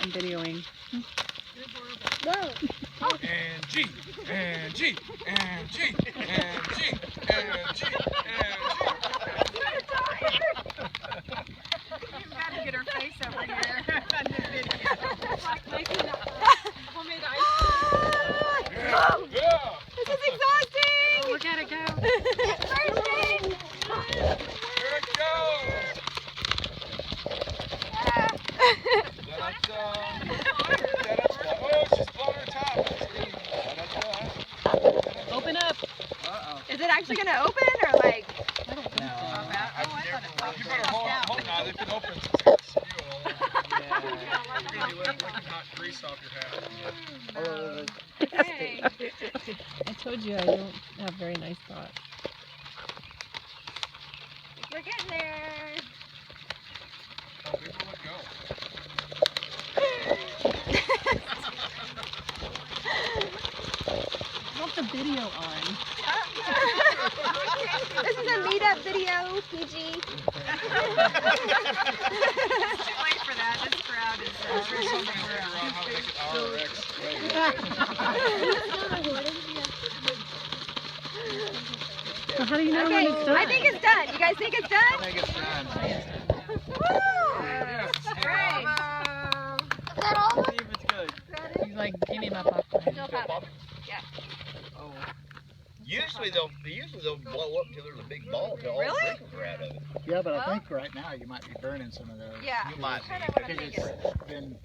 I'm videoing. Whoa. And G, and G, and G, and G, and G, and G. You've got to get her face over here on the video. Like making homemade ice cream. Yeah. This is exhausting! Oh, we gotta go. Here it goes. Oh, she's blowing her top. Open up. Is it actually going to open or like? You better hold now. They can open. Maybe lick hot grease off your hat. Hey. I told you I don't have very nice thoughts. We're getting there. Oh, people let go. I want the video on. This is a meetup video, PG. Too late for that. This crowd is How to make it RX. So how do you know when it's Okay, done? I think it's done. You guys think it's done? I think it's done. Woo! Yes. Great. Is that all? See if it's good. He's like, give me my popcorn. Still popping. Oh. Usually they'll blow up till there's a big ball till all the Really? wrinkles are out of it. Yeah, but I think right now you might be burning some of those. Yeah. You might Kinda be, wanna Because make it's it. been